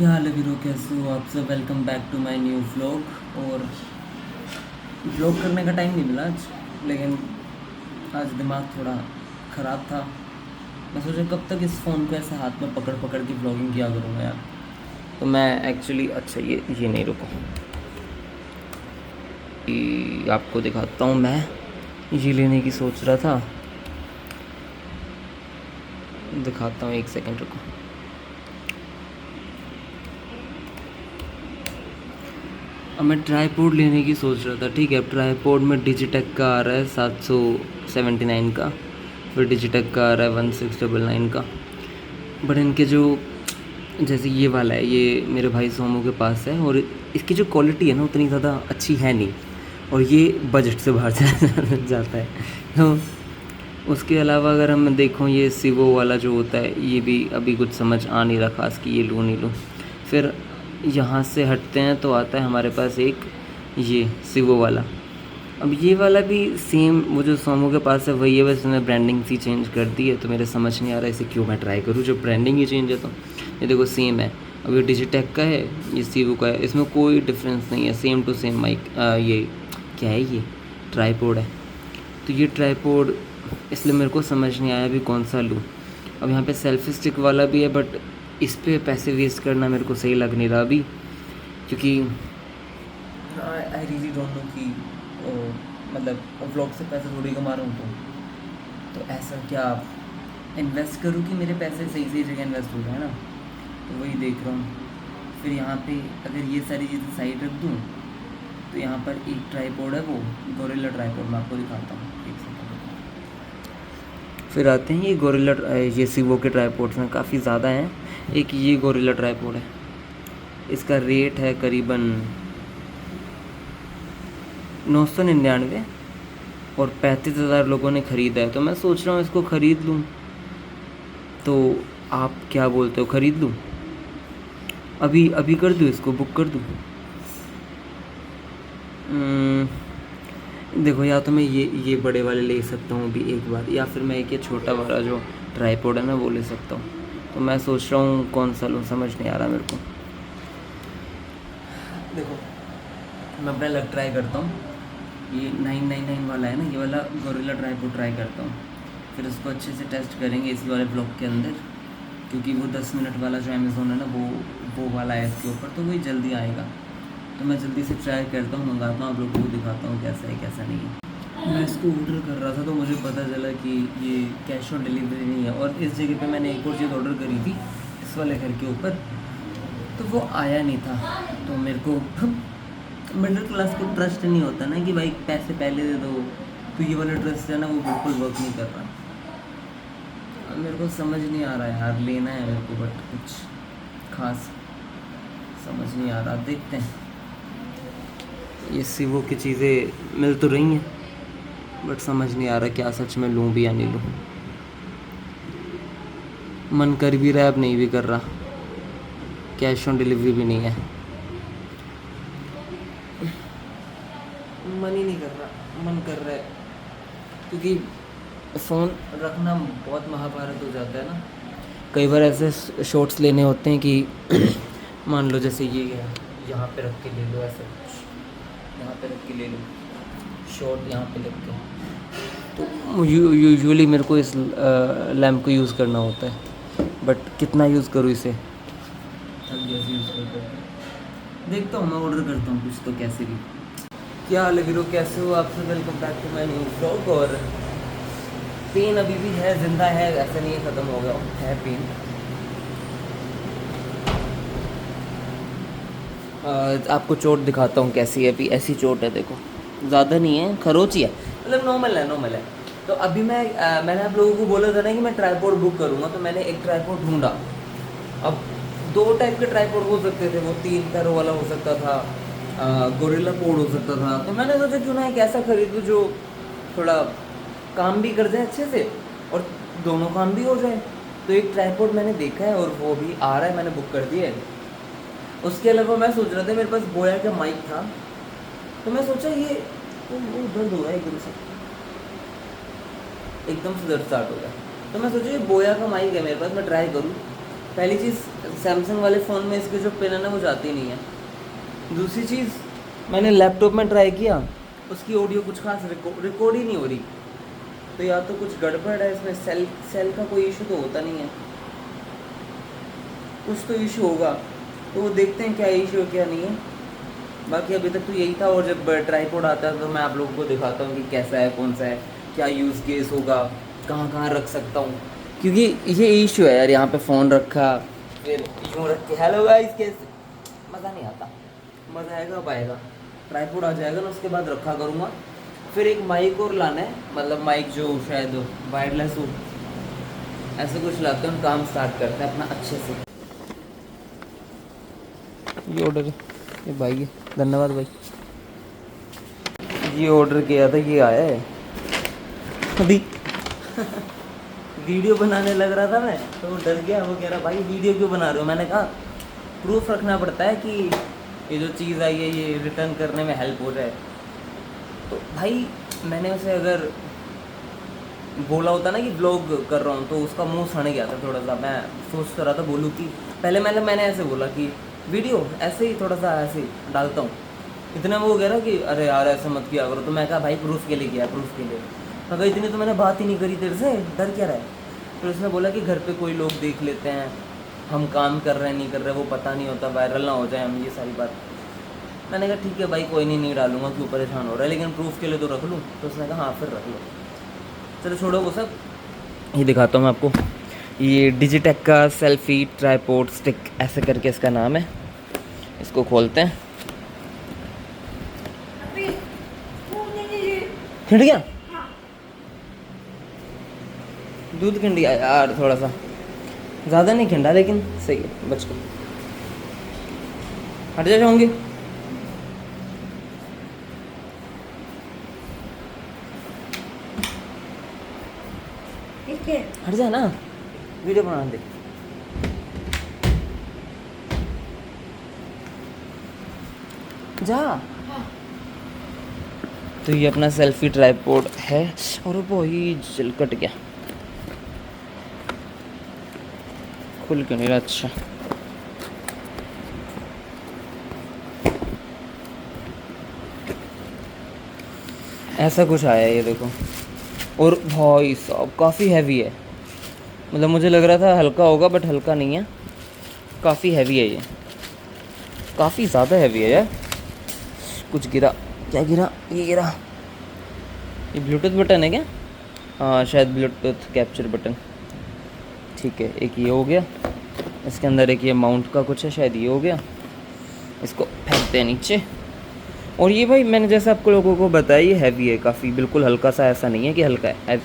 क्या हाल है वीरो, कैसे हो आप सब। Welcome back to my new vlog. और व्लॉग करने का टाइम नहीं मिला आज, लेकिन आज दिमाग थोड़ा ख़राब था। मैं सोचा कब तक इस फ़ोन को ऐसे हाथ में पकड़ पकड़ के व्लॉगिंग किया करूँगा यार। तो मैं एक्चुअली अच्छा ये नहीं, रुको, आपको दिखाता हूँ। मैं ये लेने की सोच रहा था, दिखाता हूँ, एक सेकंड रुको। अब मैं ट्राईपोड लेने की सोच रहा था, ठीक है। अब ट्राईपोड में डिजिटेक का आ रहा है 779 का, फिर डिजिटेक का आ रहा है 1699 का। बट इनके जो, जैसे ये वाला है, ये मेरे भाई सोमू के पास है, और इसकी जो क्वालिटी है ना उतनी ज़्यादा अच्छी है नहीं, और ये बजट से बाहर जाता है। तो उसके अलावा अगर हम देखो, ये सिवो वाला जो होता है, ये भी अभी कुछ समझ आ नहीं रहा खास कि ये लूँ नहीं लूँ। फिर यहाँ से हटते हैं तो आता है हमारे पास एक ये सिवो वाला। अब ये वाला भी सेम, वो जो सोमो के पास है वही है, बस उसने ब्रांडिंग सी चेंज कर दी है। तो मेरे समझ नहीं आ रहा है इसे क्यों मैं ट्राई करूँ जब ब्रांडिंग ही चेंज है। तो ये देखो सेम है। अब ये डिजिटेक का है, ये सिवो का है, इसमें कोई डिफरेंस नहीं है, सेम टू सेम माइक। ये क्या है, ये ट्राईपोड है। तो ये ट्राईपोड इसलिए मेरे को समझ नहीं आया अभी कौन सा लूँ। अब यहाँ पे सेल्फी स्टिक वाला भी है, बट इस पे पैसे वेस्ट करना मेरे को सही लग नहीं रहा अभी, क्योंकि आई रियली डोंट नो कि मतलब व्लॉग से पैसे थोड़ी कमा रहा हूँ। तो ऐसा क्या इन्वेस्ट करूँ कि मेरे पैसे सही सही जगह इन्वेस्ट हो जाए ना, तो वही देख रहा हूँ। फिर यहाँ पे अगर ये सारी चीज़ें साइड रख दूँ तो यहाँ पर एक ट्राईपोड है, वो गोरिल्ला ट्राईपोड, मैं आपको दिखाता हूँ, एक सेकंड। फिर आते हैं ये गोरिल्ला, ये सिवो के ट्राईपोड्स में काफ़ी ज़्यादा हैं। एक ये गोरिल्ला ट्राईपोड है, इसका रेट है करीबन 999, और 35,000 लोगों ने ख़रीदा है। तो मैं सोच रहा हूँ इसको ख़रीद लूँ। तो आप क्या बोलते हो, ख़रीद लूँ? अभी अभी कर दूँ, इसको बुक कर दूँ? देखो, या तो मैं ये बड़े वाले ले सकता हूँ अभी एक बार, या फिर मैं एक ये छोटा वाला जो ट्राईपोड है ना वो ले सकता हूँ। तो मैं सोच रहा हूँ कौन सा लूँ, समझ नहीं आ रहा मेरे को। देखो, मैं पहले अलग ट्राई करता हूँ। ये 999 वाला है ना, ये वाला गोरिल्ला ट्राईपोड ट्राई करता हूँ। फिर उसको अच्छे से टेस्ट करेंगे इस वाले ब्लॉग के अंदर, क्योंकि वो 10 मिनट वाला जो अमेज़ोन है ना, वो वाला है इसके ऊपर, तो वही जल्दी आएगा। तो मैं जल्दी से ट्राई करता हूँ, मंगाता हूँ, आप लोगों को दिखाता हूँ कैसा है कैसा नहीं है। मैं इसको ऑर्डर कर रहा था तो मुझे पता चला कि ये कैश ऑन डिलीवरी नहीं है, और इस जगह पे मैंने एक और चीज़ ऑर्डर करी थी इस वाले घर के ऊपर, तो वो आया नहीं था। तो मेरे को मिडिल क्लास को ट्रस्ट नहीं होता ना कि भाई पैसे पहले दे दो, तो ये वाला ट्रस्ट है ना वो बिल्कुल वर्क नहीं कर रहा। अब मेरे को समझ नहीं आ रहा है यार, लेना है मेरे को, बट कुछ खास समझ नहीं आ रहा। देखते हैं, ये सिवो की चीज़ें मिल तो रही हैं, बट समझ नहीं आ रहा क्या सच में लूँ भी या नहीं लूँ। मन कर भी रहा है, अब नहीं भी कर रहा। कैश ऑन डिलीवरी भी नहीं है, मन ही नहीं कर रहा। मन कर रहा है क्योंकि फ़ोन रखना बहुत महाभारत हो जाता है ना। कई बार ऐसे शॉट्स लेने होते हैं कि मान लो जैसे ये है, यहाँ पे रख के ले लो, ऐसा कुछ यहाँ पे रख के ले लो, शॉट यहाँ पे लग के। तो यूजुअली मेरे को इस लैम्प को यूज़ करना होता है, बट कितना यूज़ करूँ इसे, थक गया यूज़ कर। देखता हूँ, मैं ऑर्डर करता हूँ कुछ तो, कैसे भी। क्या हाल है वीरो, कैसे हो आप सब। Welcome back to my new vlog. और पेन अभी भी है, ज़िंदा है, ऐसा नहीं है ख़त्म हो गया है पेन। आपको चोट दिखाता हूँ कैसी है। अभी ऐसी चोट है, देखो, ज़्यादा नहीं है, खरोच ही है, मतलब नॉर्मल है, नॉर्मल है। तो अभी मैंने आप लोगों को बोला था ना कि मैं ट्राईपोड बुक करूँगा, तो मैंने एक ट्राईपोड ढूंढा। अब दो टाइप के ट्राईपोड हो सकते थे, वो 3 पैरों वाला हो सकता था, गोरिल्ला पोड हो सकता था। तो मैंने सोचा क्यों ना एक ऐसा खरीदूँ जो थोड़ा काम भी कर जाए अच्छे से, और दोनों काम भी हो जाए। तो एक ट्राईपोड मैंने देखा है, और वो भी आ रहा है, मैंने बुक कर दिया है। उसके अलावा मैं सोच रहा था, मेरे पास बोया का माइक था, तो मैं सोचा ये वो दर्द हो रहा है एकदम से दर्द स्टार्ट हो गया। तो मैं सोचा ये बोया का माइक है मेरे पास, मैं ट्राई करूँ। पहली चीज़, सैमसंग वाले फ़ोन में इसकी जो पिन है ना वो जाती नहीं है। दूसरी चीज़, मैंने लैपटॉप में ट्राई किया, उसकी ऑडियो कुछ खास रिकॉर्ड ही नहीं हो रही। तो या तो कुछ गड़बड़ है इसमें, सेल का कोई इशू तो होता नहीं है, कुछ तो इशू होगा। तो वो देखते हैं क्या इशू है क्या नहीं है। बाकी अभी तक तो यही था, और जब ट्राईपॉड आता है तो मैं आप लोगों को दिखाता हूँ कि कैसा है, कौन सा है, क्या यूज़ केस होगा, कहाँ कहाँ रख सकता हूँ। क्योंकि ये इशू है यार, यहाँ पे फ़ोन रखा फिर यूँ रख के हेलो गाइस कैसे, मज़ा नहीं आता। मज़ा आएगा अब आएगा, ट्राईपॉड आ जाएगा ना उसके बाद रखा करूँगा। फिर एक माइक और लाना है, मतलब माइक जो शायद वायरलेस हो, ऐसे कुछ लाते हैं, काम स्टार्ट करते हैं अपना अच्छे से। ये ऑर्डर है, ये भाई है, धन्यवाद भाई। ये ऑर्डर किया था, ये आया है अभी। वीडियो बनाने लग रहा था मैं, तो वो डर गया। वो कह रहा भाई वीडियो क्यों बना रहे हो। मैंने कहा प्रूफ रखना पड़ता है कि ये जो चीज़ आई है ये रिटर्न करने में हेल्प हो जाए। तो भाई मैंने उसे अगर बोला होता ना कि ब्लॉग कर रहा हूँ, तो उसका मुंह सड़ गया था थोड़ा सा। मैं सोच रहा था बोलूँ कि पहले मैंने ऐसे बोला कि वीडियो ऐसे ही थोड़ा सा ऐसे ही डालता हूँ। इतना वो कह रहा कि अरे यार ऐसा मत किया करो। तो मैं कहा भाई प्रूफ के लिए किया, प्रूफ के लिए। मैं कहा इतनी तो मैंने बात ही नहीं करी तेरे से, डर क्या रहा है। फिर उसने बोला कि घर पे कोई लोग देख लेते हैं, हम काम कर रहे हैं नहीं कर रहे वो पता नहीं होता, वायरल ना हो जाए हम, ये सारी बात। मैंने कहा ठीक है भाई कोई नहीं डालूंगा, क्यों परेशान हो रहा है, लेकिन प्रूफ के लिए तो रख लूँ। तो उसने कहा हाँ फिर रख लो। चलो छोड़ो वो सब, ये दिखाता हूँ मैं आपको। ये डिजिटेक का सेल्फी ट्राइपॉड स्टिक ऐसे करके इसका नाम है। इसको खोलते हैं। खिंड गया दूध, खिंड गया यार थोड़ा सा, ज़्यादा नहीं खिंडा लेकिन सही है, बच गया। हट जा जाऊँगी। हट जा ना, वीडियो बना दे। जा। तो ये अपना सेल्फी ट्राइपॉड है, और वो ही जल कट गया, खुल क्यों नहीं रहा। अच्छा ऐसा कुछ आया है ये देखो। और भाई साहब काफ़ी हैवी है, मतलब मुझे लग रहा था हल्का होगा बट हल्का नहीं है, काफ़ी हैवी है ये, काफ़ी ज़्यादा हैवी है यार। कुछ गिरा, क्या गिरा, ये गिरा। ये ब्लूटूथ बटन है क्या? हाँ शायद ब्लूटूथ कैप्चर बटन। ठीक है, एक ये हो गया। इसके अंदर एक ये माउंट का कुछ है, शायद ये हो गया। इसको फेंकते हैं नीचे। और ये भाई मैंने जैसे आपको लोगों को बताया ये हैवी है काफ़ी, बिल्कुल हल्का सा ऐसा नहीं है कि हल्का है।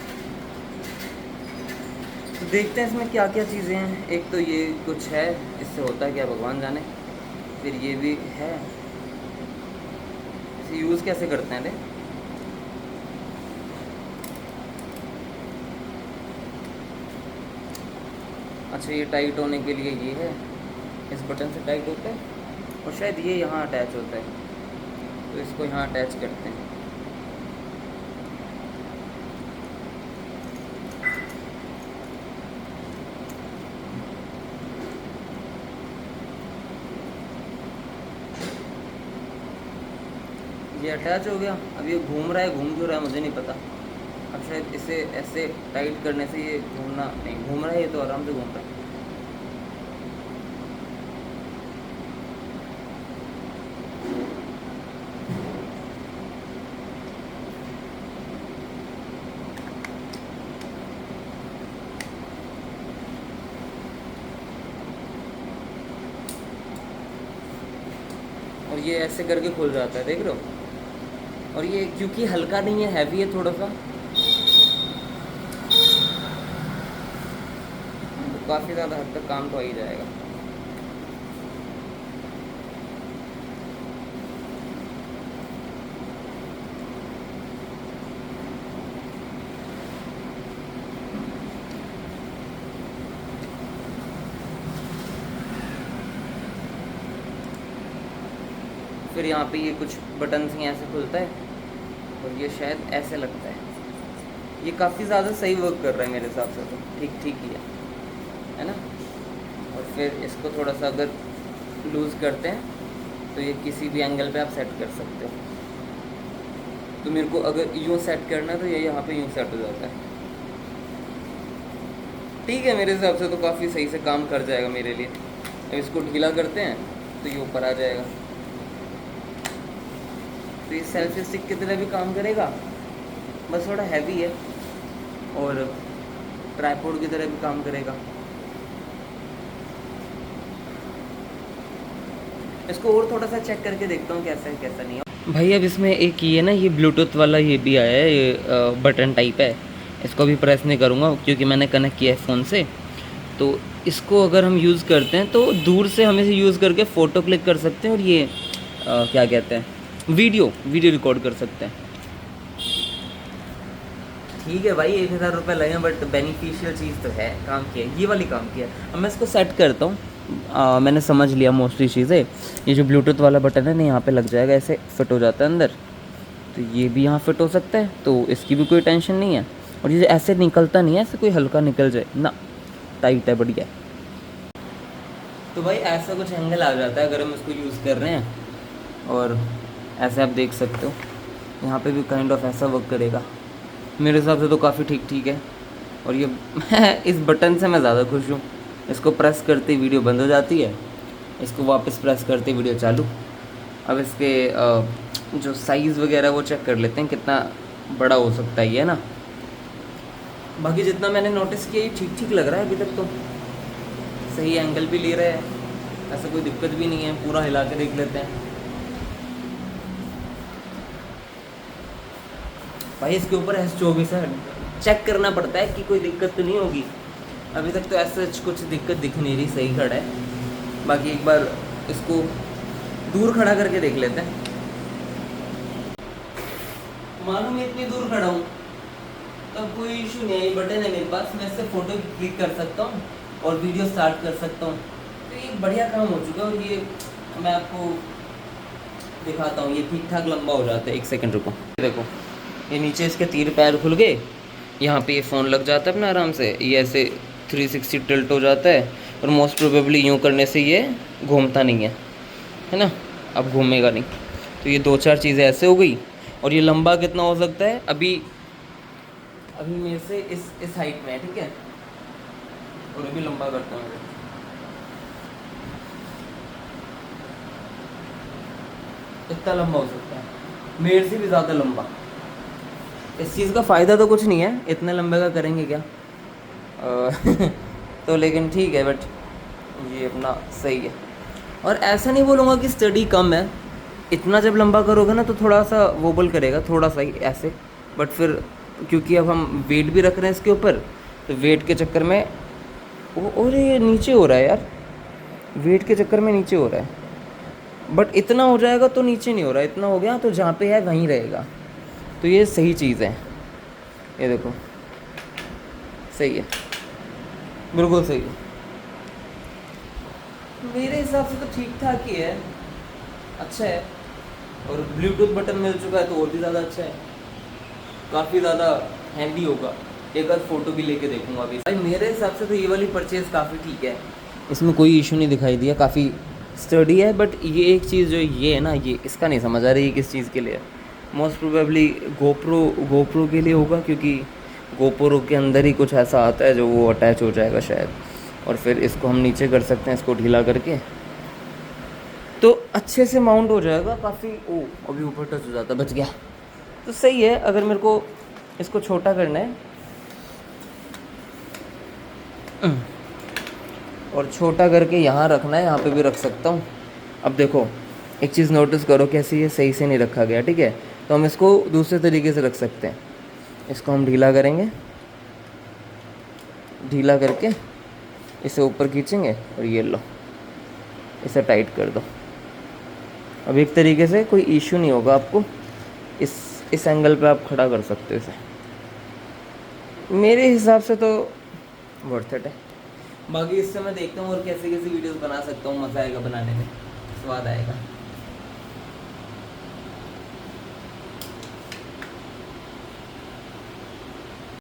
तो देखते हैं इसमें क्या क्या चीज़ें हैं। एक तो ये कुछ है, इससे होता है क्या भगवान जाने। फिर ये भी है, इसे यूज़ कैसे करते हैं रे। अच्छा ये टाइट होने के लिए ये है, इस बटन से टाइट होता है, और शायद ये यहाँ अटैच होता है, तो इसको यहाँ अटैच करते हैं। ये अटैच हो गया। अब ये घूम रहा है, घूम क्यों रहा है मुझे नहीं पता। अब शायद इसे ऐसे टाइट करने से ये घूमना नहीं, घूम रहा है ये तो आराम से घूम रहा है। और ये ऐसे करके खुल जाता है, देख रहे हो। और ये क्योंकि हल्का नहीं है, हैवी है थोड़ा सा, तो काफ़ी ज़्यादा हद तक काम तो आ ही जाएगा। फिर यहाँ पे ये कुछ बटन ही ऐसे खुलता है, और ये शायद ऐसे लगता है। ये काफ़ी ज़्यादा सही वर्क कर रहा है मेरे हिसाब से, तो ठीक ठीक ही है ना। और फिर इसको थोड़ा सा अगर लूज़ करते हैं तो ये किसी भी एंगल पे आप सेट कर सकते हो। तो मेरे को अगर यूँ सेट करना है तो ये यहाँ पे यूँ सेट हो जाता है। ठीक है, मेरे हिसाब से तो काफ़ी सही से काम कर जाएगा मेरे लिए। अब इसको ढीला करते हैं तो ये ऊपर आ जाएगा। तो ये सेल्फी स्टिक की तरह भी काम करेगा, बस थोड़ा हैवी है, और ट्राइपॉड की तरह भी काम करेगा। इसको और थोड़ा सा चेक करके देखता हूँ कैसा है कैसा नहीं है। भाई अब इसमें एक ये ना, ये ब्लूटूथ वाला ये भी आया है, ये बटन टाइप है। इसको भी प्रेस नहीं करूँगा क्योंकि मैंने कनेक्ट किया है फ़ोन से। तो इसको अगर हम यूज़ करते हैं तो दूर से हम इसे यूज़ करके फ़ोटो क्लिक कर सकते हैं, और ये क्या कहते हैं, वीडियो रिकॉर्ड कर सकते हैं। ठीक है भाई, 1000 रुपये लगे, बट बेनिफिशियल चीज़ तो है, काम किया, ये वाली काम किया। अब मैं इसको सेट करता हूँ। मैंने समझ लिया मोस्टली चीज़ें। ये जो ब्लूटूथ वाला बटन है ना, यहाँ पे लग जाएगा, ऐसे फिट हो जाता है अंदर। तो ये भी यहाँ फिट हो सकता है, तो इसकी भी कोई टेंशन नहीं है। और ये ऐसे निकलता नहीं है, ऐसे कोई हल्का निकल जाए ना, टाइट है, बढ़िया है। तो भाई ऐसा कुछ एंगल आ जाता है अगर हम इसको यूज़ कर रहे हैं। और ऐसे आप देख सकते हो, यहाँ पे भी काइंड ऑफ ऐसा वर्क करेगा। मेरे हिसाब से तो काफ़ी ठीक है। और ये इस बटन से मैं ज़्यादा खुश हूँ। इसको प्रेस करते ही वीडियो बंद हो जाती है, इसको वापस प्रेस करते ही वीडियो चालू। अब इसके जो साइज़ वगैरह वो चेक कर लेते हैं कितना बड़ा हो सकता है ये ना। बाकी जितना मैंने नोटिस किया ये ठीक लग रहा है अभी तक, तो सही एंगल भी ले रहा है, ऐसा कोई दिक्कत भी नहीं है। पूरा हिला के देख लेते हैं। भाई इसके ऊपर S24 है, चेक करना पड़ता है कि कोई दिक्कत तो नहीं होगी। अभी तक तो ऐसा कुछ दिक्कत दिख नहीं रही, सही खड़ा है। बाकी एक बार इसको दूर खड़ा करके देख लेते हैं। मालूम मैं इतनी दूर खड़ा हूँ तब कोई इशू नहीं है, बटन है मेरे पास, मैं इससे फ़ोटो क्लिक कर सकता हूँ और वीडियो स्टार्ट कर सकता हूँ। तो ये बढ़िया काम हो चुका है। और ये मैं आपको दिखाता हूँ, ये ठीक ठाक लंबा हो जाता है। 1 सेकंड रुको, देखो ये नीचे इसके 3 पैर खुल गए, यहाँ पे ये फ़ोन लग जाता है अपना आराम से। ये ऐसे 360 टिल्ट हो जाता है, और मोस्ट प्रोबेबली यूँ करने से ये घूमता नहीं है ना, अब घूमेगा नहीं। तो ये 2-4 चीज़ें ऐसे हो गई। और ये लंबा कितना हो सकता है, अभी मेरे से इस हाइट में है, ठीक है। और अभी लंबा करता हूँ, इतना लंबा हो सकता है, मेरे से भी ज़्यादा लंबा। इस चीज़ का फ़ायदा तो कुछ नहीं है, इतने लंबे का करेंगे क्या तो लेकिन ठीक है, बट ये अपना सही है। और ऐसा नहीं बोलूँगा कि स्टडी कम है, इतना जब लंबा करोगे ना तो थोड़ा सा वोबल करेगा, थोड़ा सा ही ऐसे। बट फिर क्योंकि अब हम वेट भी रख रहे हैं इसके ऊपर, तो वेट के चक्कर में और ये नीचे हो रहा है यार, वेट के चक्कर में नीचे हो रहा है। बट इतना हो जाएगा तो नीचे नहीं हो रहा है, इतना हो गया तो जहाँ पे है वहीं रहेगा। तो ये सही चीज़ है, ये देखो सही है, बिल्कुल सही है। मेरे हिसाब से तो ठीक ठाक ही है, अच्छा है। और ब्लूटूथ बटन मिल चुका है तो और भी ज़्यादा अच्छा है, काफ़ी ज़्यादा हैंडी होगा। एक बार फ़ोटो भी लेके देखूंगा अभी। भाई मेरे हिसाब से तो ये वाली परचेज़ काफ़ी ठीक है, इसमें कोई इशू नहीं दिखाई दिया, काफ़ी स्टडी है। बट ये एक चीज़ जो ये है ना, ये इसका नहीं समझ आ रही है किस चीज़ के लिए है। मोस्ट प्रोबेबली गोप्रो के लिए होगा, क्योंकि गोप्रो के अंदर ही कुछ ऐसा आता है जो वो अटैच हो जाएगा शायद। और फिर इसको हम नीचे कर सकते हैं, इसको ढीला करके, तो अच्छे से माउंट हो जाएगा काफ़ी। ओ अभी ऊपर टच हो जाता, बच गया, तो सही है। अगर मेरे को इसको छोटा करना है और छोटा करके यहाँ रखना है, यहाँ पे भी रख सकता हूँ। अब देखो एक चीज़ नोटिस करो, कैसे ये सही से नहीं रखा गया, ठीक है। तो हम इसको दूसरे तरीके से रख सकते हैं। इसको हम ढीला करेंगे, ढीला करके इसे ऊपर खींचेंगे और ये लो, इसे टाइट कर दो। अब एक तरीके से कोई इशू नहीं होगा आपको, इस एंगल पे आप खड़ा कर सकते हो इसे। मेरे हिसाब से तो वर्थ इट है। बाकी इससे मैं देखता हूँ और कैसे वीडियोस बना सकता हूँ, मज़ा आएगा बनाने में, स्वाद आएगा।